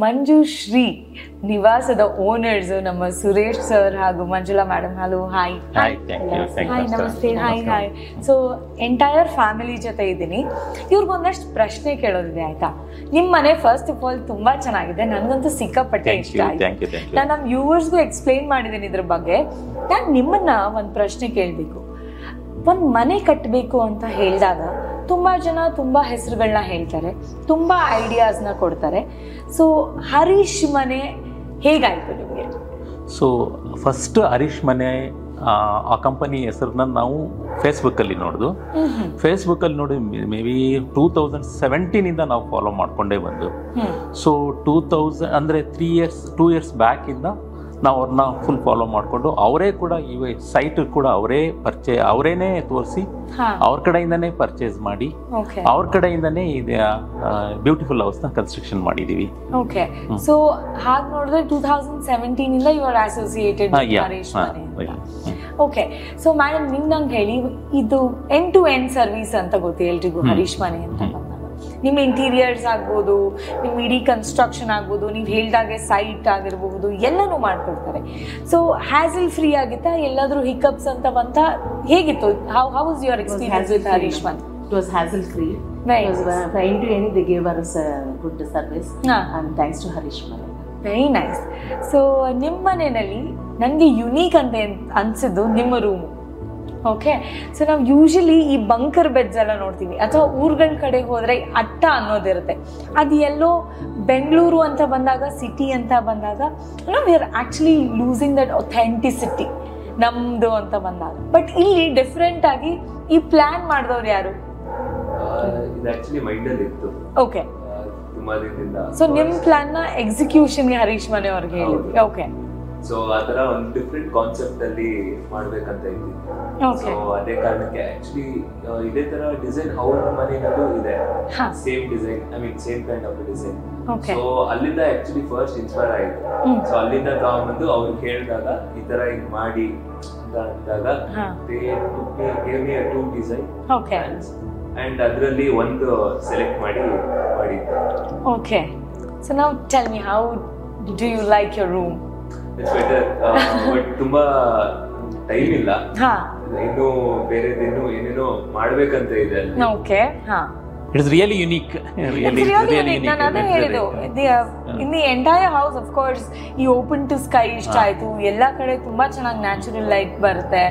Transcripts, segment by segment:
ಮಂಜುಶ್ರೀ ನಿವಾಸದ ಓನರ್ಸ್ ನಮ್ಮ ಸುರೇಶ್ ಸರ್ ಹಾಗೂ Manjula madam. Hello, hi. Hi, ನಮಸ್ತೆ. ಹಾಯ್. ಸೊ ಎಂಟೈರ್ ಫ್ಯಾಮಿಲಿ ಜೊತೆ ಇದ್ದೀನಿ. ಇವ್ರಿಗೊಂದಷ್ಟು ಪ್ರಶ್ನೆ ಕೇಳೋದಿದೆ, ಆಯ್ತಾ? ನಿಮ್ಮ ಮನೆ ಫಸ್ಟ್ ಆಫ್ ಆಲ್ ತುಂಬಾ ಚೆನ್ನಾಗಿದೆ, ನನಗಂತೂ ಸಿಕ್ಕಾಪಟ್ಟೆ ಇಷ್ಟ ಆಯ್ತು. ನಾನು ನಮ್ಮ ವ್ಯೂವರ್ಸ್ಗೂ ಎಕ್ಸ್ಪ್ಲೈನ್ ಮಾಡಿದ್ದೀನಿ ಇದ್ರ ಬಗ್ಗೆ. ನಾನು ನಿಮ್ಮನ್ನ ಒಂದು ಪ್ರಶ್ನೆ ಕೇಳಬೇಕು. ಒಂದು ಮನೆ ಕಟ್ಟಬೇಕು ಅಂತ ಹೇಳಿದಾಗ ತುಂಬ ಜನ ತುಂಬ ಹೆಸರುಗಳನ್ನ ಹೇಳ್ತಾರೆ, ತುಂಬ ಐಡಿಯಾಸ್ನ ಕೊಡ್ತಾರೆ. ಸೊ ಹರೀಶ್ ಮನೆ ಹೇಗಾಯಿತು ನಿಮಗೆ? ಸೊ ಫಸ್ಟ್ ಹರೀಶ್ ಮನೆ ಆ ಕಂಪನಿ ಹೆಸರನ್ನ ನಾವು ಫೇಸ್ಬುಕ್ಕಲ್ಲಿ ನೋಡಿದು. ಫೇಸ್ಬುಕ್ಕಲ್ಲಿ ನೋಡಿ ಮೇ ಬಿ 2017 ನಾವು ಫಾಲೋ ಮಾಡಿಕೊಂಡೇ ಬಂದು. ಸೊ 2000 ಅಂದರೆ 2 ಇಯರ್ಸ್ ಬ್ಯಾಕಿಂದ ನಾವು ಅವ್ರನ್ನ ಫುಲ್ ಫಾಲೋ ಮಾಡಿಕೊಂಡು ಅವರೇ ಕೂಡ ಈ ಸೈಟ್ ಕೂಡ ಅವರೇನೇ ತೋರಿಸಿ ಅವ್ರ ಕಡೆಯಿಂದನೇ ಪರ್ಚೇಸ್ ಮಾಡಿ ಅವ್ರ ಕಡೆಯಿಂದನೇ ಬ್ಯೂಟಿಫುಲ್ ಹೌಸ್ನ ಕನ್ಸ್ಟ್ರಕ್ಷನ್ ಮಾಡಿದೀವಿ. ಓಕೆ, ಸೊ ಹಾಗೆ ನೋಡಿದ್ರೆ 2017 ಇಂದ ಯು ಆರ್ ಅಸೋಸಿಯೇಟೆಡ್ ಹರೀಶ್ ಮನೆ. ಓಕೆ, ಸೊ ಮೇಡಮ್ ನಿಮ್ಗೆ ನಂಗೆ ಹೇಳಿ, ಇದು ಎಂಡ್ ಟು ಎಂಡ್ ಸರ್ವಿಸ್ ಅಂತ ಗೊತ್ತು ಎಲ್ರಿಗೂ ಹರೀಶ್ ಮನೆ ಅಂತ ಬಂದಾಗ. ನಿಮ್ಮ ಇಂಟೀರಿಯರ್ಸ್ ಆಗ್ಬೋದು, ನಿಮ್ಮ ಇಡೀ ಕನ್ಸ್ಟ್ರಕ್ಷನ್ ಆಗ್ಬೋದು, ನೀವು ಹೇಳ್ದಾಗೆ ಸೈಟ್ ಆಗಿರಬಹುದು, ಎಲ್ಲನೂ ಮಾಡ್ಕೊಡ್ತಾರೆ. ಸೊ ಹ್ಯಾಸಲ್ ಫ್ರೀ ಆಗಿತ್ತಾ? ಎಲ್ಲಾದ್ರೂ ಹಿಕಪ್ಸ್ ಅಂತ ಬಂತ? ಹೇಗಿತ್ತು? How was your experience with Harish ಮನೆ? It was hassle free. It was end to end they gave us a good service and thanks to Harish Mane. Very nice. So ನಿಮ್ಮ ಮನೆಯಲ್ಲಿ ನನಗೆ unique ಅಂತ ಅನ್ಸಿದ್ದು ನಿಮ್ಮ ರೂಮು. ಓಕೆ, ಸೊ ನಾವು usually ಈ bunker beds ಎಲ್ಲ ನೋಡ್ತೀವಿ, ಅಥವಾ ಊರುಗಳ ಕಡೆ ಹೋದರೆ ಅಟ್ಟ ಅನ್ನೋದಿರುತ್ತೆ. ಅದು ಎಲ್ಲೋ ಬೆಂಗಳೂರು ಅಂತ ಬಂದಾಗ, ಸಿಟಿ ಅಂತ ಬಂದಾಗ we are actually losing that authenticity ನಮ್ಮದು ಅಂತ ಬಂದಾಗ. ಬಟ್ ಇಲ್ಲಿ ಡಿಫ್ರೆಂಟ್ ಆಗಿ ಈ ಪ್ಲ್ಯಾನ್ ಮಾಡಿದವ್ರು ಯಾರು? ಓಕೆ, ಸೊ ನಿಮ್ಮ ಪ್ಲಾನ್ನ ಎಕ್ಸಿಕ್ಯೂಷನ್ಗೆ ಹರೀಶ್ ಮನೆ ಅವ್ರಿಗೆ ಹೇಳಿದ್ವಿ. ಓಕೆ, ಸೊ ಆತರ ಒಂದು ಡಿಫ್ರೆಂಟ್ ಕಾನ್ಸೆಪ್ಟ್ ಅಲ್ಲಿ ಮಾಡ್ಬೇಕಂತ ಇದ್ವಿ. ಸೊ ಅದೇ ಕಾರಣಕ್ಕೆ ಆಕ್ಚುಲಿ ಇದೇ ತರ ಡಿಸೈನ್ ಅವ್ರ ಮನೆಯಲ್ಲೂ ಇದೆ, same design, I mean same kind of design. So ಅಲ್ಲಿಂದ ಆಕ್ಚುಲಿ ಫಸ್ಟ್ ಇನ್ಸ್ಪೈರ್ ಆಯ್ತು. ಸೊ ಅಲ್ಲಿಂದ ತಗೊಂಡ್ಬಂದು ಅವ್ರಿಗೆ ಹೇಳಿದಾಗ ಈ ತರ ಹಿಂಗ್ ಮಾಡಿ ಅಂತ ಅಂದಾಗ gave me a 2 design and ಅದರಲ್ಲಿ ಒಂದು ಸೆಲೆಕ್ಟ್ ಮಾಡಿದ್ದೆ. Okay, so now tell me, how do you like your room? It's better, but ತುಂಬಾ ಟೈಮ್ ಇಲ್ಲ, ಇನ್ನು ಬೇರೆದೇನು ಏನೇನೋ ಮಾಡ್ಬೇಕಂತ ಇದೆ. Okay, It is really unique. Really unique. ನಾನು ಅದೇ ಹೇಳಿದ್ದು, in the entire house of course ಈ ಓಪನ್ ಟು ಸ್ಕೈ ಇಷ್ಟ ಆಯ್ತು. ಎಲ್ಲ ಕಡೆ ತುಂಬಾ ಚೆನ್ನಾಗಿ ನ್ಯಾಚುರಲ್ ಲೈಟ್ ಬರುತ್ತೆ.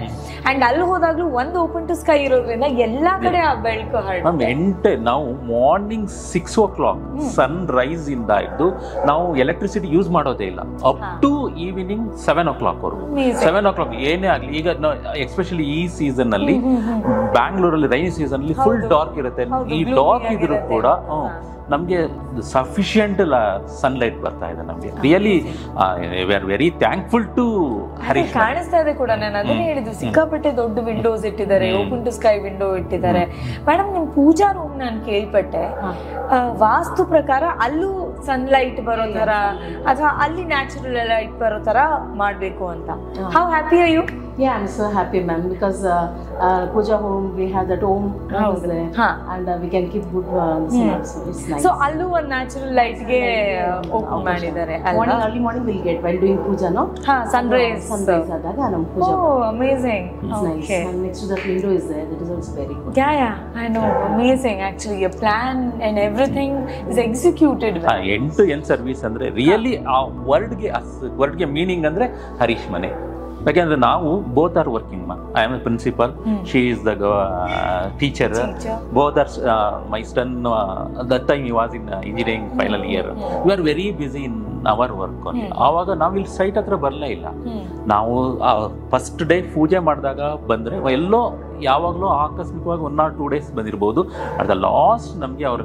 ಅಂಡ್ ಅಲ್ಲಿ ಹೋದಾಗ್ಲೂ ಒಂದು ಓಪನ್ ಟು ಸ್ಕೈ ಇರೋದ್ರಿಂದ ಎಲ್ಲಾ ಕಡೆ ಆ ಬೆಳಕು ಹರಡುತ್ತೆ. ನಾವು ಮಾರ್ನಿಂಗ್ 6 o'clock ಸನ್ ರೈಸ್ ಇಂದ ಇದ್ದು ನಾವು ಎಲೆಕ್ಟ್ರಿಸಿಟಿ ಯೂಸ್ ಮಾಡೋದೇ ಇಲ್ಲ, ಅಪ್ ಟು ಈವ್ನಿಂಗ್ 7 o'clock ವರೆಗೂ. 7 o'clock ಏನೇ ಆಗ್ಲಿ, ಈಗ ಎಸ್ಪೆಷಲಿ ಈ ಸೀಸನ್ ಅಲ್ಲಿ ಬ್ಯಾಂಗ್ಳೂರಲ್ಲಿ ರೈನಿ ಸೀಸನ್ ಅಲ್ಲಿ ಫುಲ್ ಡಾರ್ಕ್ ಇರುತ್ತೆ. ಈ ಡಾರ್ಕ್ ಇದ್ರು ಕೂಡ ನಮಗೆ ಸಫಿಷಿಯಂಟ್ ಸನ್ಲೈಟ್ ಬರ್ತಾ ಇದೆ ನಮಗೆ. Really we are very thankful to Harish. ಕಾಣಿಸ್ತಾ ಇದೆ ಕೂಡ, ನಾನು ಅದನ್ನೇ ಹೇಳಿದ್ದು, ಸಿಕ್ಕಾಪಟ್ಟೆ ದೊಡ್ಡ ವಿಂಡೋಸ್ ಇಟ್ಟಿದ್ದಾರೆ, ಓಪನ್ ಟು ಸ್ಕೈ ವಿಂಡೋ ಇಟ್ಟಿದ್ದಾರೆ. ಮೇಡಮ್, ನಿಮ್ ಪೂಜಾ ರೂಮ್ ನಾನು ಕೇಳ್ಪಟ್ಟೆ, ವಾಸ್ತು ಪ್ರಕಾರ ಅಲ್ಲೂ ಸನ್ಲೈಟ್ ಬರೋ ತರ ಅಥವಾ ಅಲ್ಲಿ ನ್ಯಾಚುರಲ್ ಲೈಟ್ ಬರೋ ತರ ಮಾಡ್ಬೇಕು ಅಂತ. How happy are you? Yeah, I'm so happy, ma'am, because Puja home we have that home is there, and we can keep good so it's nice. So allu one natural light ge open ಮಾಡಿದ್ದಾರೆ ಅಲ್ವಾ? Early morning we'll get while doing puja, no? Sunrise adaga nam puja. Oh, amazing. It's nice. And next to that window is there, that is also very good. Yeah, I know, amazing. Actually your plan and everything is executed well. End to end service ಅಂದ್ರೆ really ಆ ವರ್ಡ್ಗೆ meaning ಅಂದ್ರೆ ಹರೀಶ್ ಮನೆ. ಯಾಕೆಂದ್ರೆ ನಾವು both are working. I am a principal, she is the teacher. Both are my son, that time he was in engineering final year. We are very busy in our work. ಆವಾಗ ನಾವು ಇಲ್ಲಿ site ಹತ್ರ ಬರಲೇ ಇಲ್ಲ. ನಾವು first day ಪೂಜೆ ಮಾಡಿದಾಗ ಬಂದರೆ ಎಲ್ಲೋ ಯಾವಾಗಲೂ ಆಕಸ್ಮಿಕವಾಗಿ 1 or 2 days ಬಂದಿರ್ಬೋದು. ಅಟ್ ದ ಲಾಸ್ಟ್ ನಮಗೆ ಅವ್ರ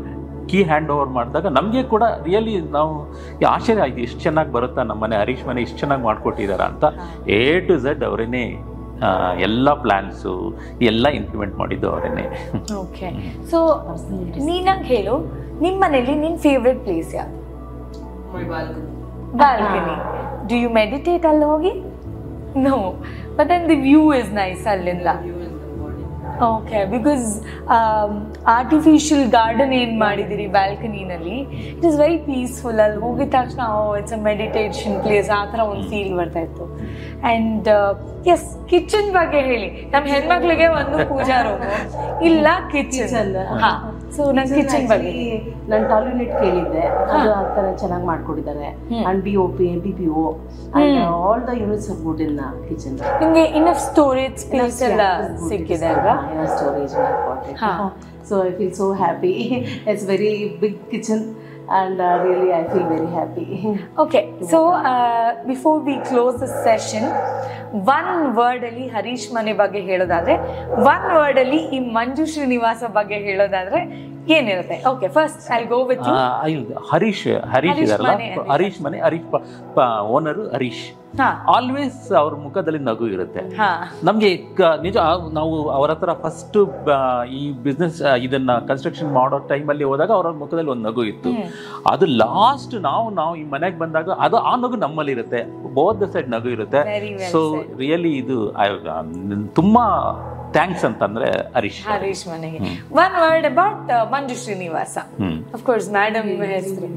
ಕೀ ಹ್ಯಾಂಡ್ ಓವರ್ ಮಾಡಿದಾಗ ನಮಗೆ ಕೂಡ ರಿಯಲಿ ನಾವು ಆಶ್ಚರ್ಯ ಆಯ್ತು, ಇಷ್ಟು ಚೆನ್ನಾಗಿ ಬರುತ್ತಾ ನಮ್ಮ ಮನೆ, ಹರೀಶ್ ಮನೆ ಇಷ್ಟು ಚೆನ್ನಾಗಿ ಮಾಡಿಕೊಟ್ಟಿದ್ದಾರ ಅಂತ. A to Z ಅವರೇನೆ ಎಲ್ಲ ಪ್ಲಾನ್ಸು ಎಲ್ಲ ಇಂಪ್ಲಿಮೆಂಟ್ ಮಾಡಿದ್ದು ಅವರೇನೆ. ಓಕೆ, ಸೊ ನೀನಂಗೆ ಹೇಳು, ನಿಮ್ಮ ಮನೇಲಿ ನಿನ್ನ ಫೇವ್ರೆಟ್ ಪ್ಲೇಸ್ ಯಾವುದು? ಬಾಲ್ಕನಿ. ಡು ಯು ಮೆಡಿಟೇಟ್ ಅಲ್ಲಿ ಹೋಗಿ? No, but then the view is nice ಅಲ್ಲಿಂದ. ಓಕೆ, ಬಿಕಾಸ್ ಆರ್ಟಿಫಿಷಿಯಲ್ ಗಾರ್ಡನ್ ಏನ್ ಮಾಡಿದಿರಿ ಬ್ಯಾಲ್ಕನಿನಲ್ಲಿ, ಇಟ್ ಇಸ್ ವೆರಿ ಪೀಸ್ಫುಲ್. ಅಲ್ಲಿ ಹೋಗಿದ ತಕ್ಷಣ ಇಟ್ಸ್ ಅ ಮೆಡಿಟೇಷನ್ ಪ್ಲೇಸ್ ಆ ಥರ ಒಂದು ಫೀಲ್ ಬರ್ತಾ ಇತ್ತು. ಆ್ಯಂಡ್ ಎಸ್, ಕಿಚನ್ ಬಗ್ಗೆ ಹೇಳಿ. ನಮ್ಮ ಹೆಣ್ಮಕ್ಳಿಗೆ ಒಂದು ಪೂಜಾ ರೂಮ್ ಇಲ್ಲ, ಕಿಚನ್. ಹಾ, ಸೊ ನನ್ನ ಕಿಚನ್ ಬಗ್ಗೆ ನಾನು ಟಾಯ್ಲೆಟ್ ಕೇಳಿದ್ದೆ, ಅದು ಆ ಥರ ಚೆನ್ನಾಗಿ ಮಾಡ್ಕೊಟ್ಟಿದ್ದಾರೆ. And BOP, BPO and all the units of wood in kitchen. ನಿಮಗೆ ಇನ್ನಫ್ ಸ್ಟೋರೇಜ್ ಸ್ಪೇಸ್ ಎಲ್ಲ ಸಿಕ್ಕಿದೆ ಅಲ್ವಾ? Storage so I feel so happy. It's very big kitchen and really I feel very happy. Okay, so before we close the session, one word ಅಲ್ಲಿ ಹರೀಶ್ ಮನೆ ಬಗ್ಗೆ ಹೇಳೋದಾದ್ರೆ, one word ಅಲ್ಲಿ ಈ ಮಂಜು ಶ್ರೀನಿವಾಸ ಬಗ್ಗೆ ಹೇಳೋದಾದ್ರೆ ಏನಿರುತ್ತೆ? Okay, first I go with Harish ಇದಾರಲ್ಲ, ಹರೀಶ್ ಮನೆ, ಹರೀಶ್ ಓನರ್ ಹರೀಶ್. ಆಲ್ವೇಸ್ ಅವ್ರ ಮುಖದಲ್ಲಿ ನಗು ಇರುತ್ತೆ. ನಮ್ಗೆ ನಿಜ, ನಾವು ಅವ್ರ ಹತ್ರ ಫಸ್ಟ್ ಈ ಬಿಸ್ನೆಸ್ ಇದನ್ನ ಕನ್ಸ್ಟ್ರಕ್ಷನ್ ಮಾಡೋ ಟೈಮಲ್ಲಿ ಹೋದಾಗ ಅವ್ರ ಮುಖದಲ್ಲಿ ಒಂದು ನಗು ಇತ್ತು. ಅದು ಲಾಸ್ಟ್ ನಾವು ಈ ಮನೆಗೆ ಬಂದಾಗ ಅದು ಆ ನಗು ನಮ್ಮಲ್ಲಿ ಇರುತ್ತೆ, ಬೋತ್ ಸೈಡ್ ನಗು ಇರುತ್ತೆ. ಸೊ ರಿಯಲಿ ಇದು ತುಂಬಾ ಥ್ಯಾಂಕ್ಸ್ ಅಂತಂದ್ರೆ ಹರೀಶ್ ಮನೆಗೆ. One word about Manju Srinivasa. Of course madam ಹೆಸರು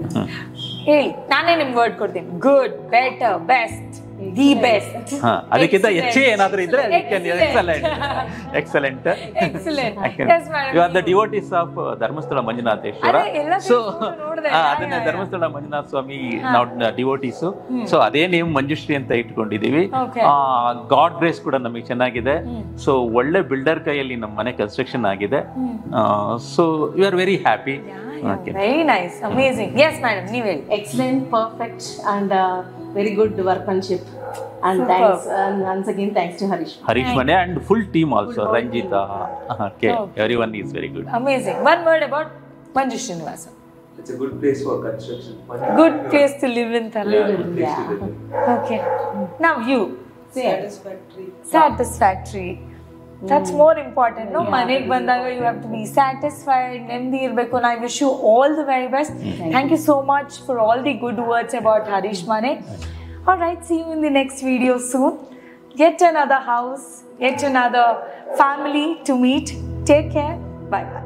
ಹೇಳಿ, ನಾನೇ ನಿಮ್ ವರ್ಡ್ ಕೊಡ್ತೀನಿ. Good, better, best, the best. ಅದಕ್ಕಿಂತ ಹೆಚ್ಚೇ ಏನಾದ್ರೂ ಇದ್ರೆ excellent. You are the devotees of Dharmasthala Manjunatheshwara. So ಅದನ್ನ ಧರ್ಮಸ್ಥಳ ಮಂಜುನಾಥ ಸ್ವಾಮಿ ನಾವು ಡಿವೋಟೀಸು. ಸೊ ಅದೇ ನೇಮ್ ಮಂಜುಶ್ರೀ ಅಂತ ಇಟ್ಕೊಂಡಿದೀವಿ. ಗಾಡ್ ಗ್ರೇಸ್ ಕೂಡ ನಮಗೆ ಚೆನ್ನಾಗಿದೆ. ಸೊ ಒಳ್ಳೆ ಬಿಲ್ಡರ್ ಕೈಯಲ್ಲಿ ನಮ್ಮ ಮನೆ ಕನ್ಸ್ಟ್ರಕ್ಷನ್ ಆಗಿದೆ. So you are very happy. Very nice, amazing. Yes madam, ನೀವು ಹೇಳಿ. Excellent, perfect and very good workmanship. And thanks, and once again thanks to Harish Mane and full team also, Ranjita. Okay, everyone is very good. Amazing. One word about Manju Srinivasa. It's a good place for construction. Good place to live in. Okay. Now you. Satisfactory. That's more important. No, manek bandaga you have to be satisfied, nemdi irbeku. I wish you all the very best. Thank you so much for all the good words about Harish Mane. All right, see you in the next video soon. Yet another house, yet another family to meet. Take care. Bye bye.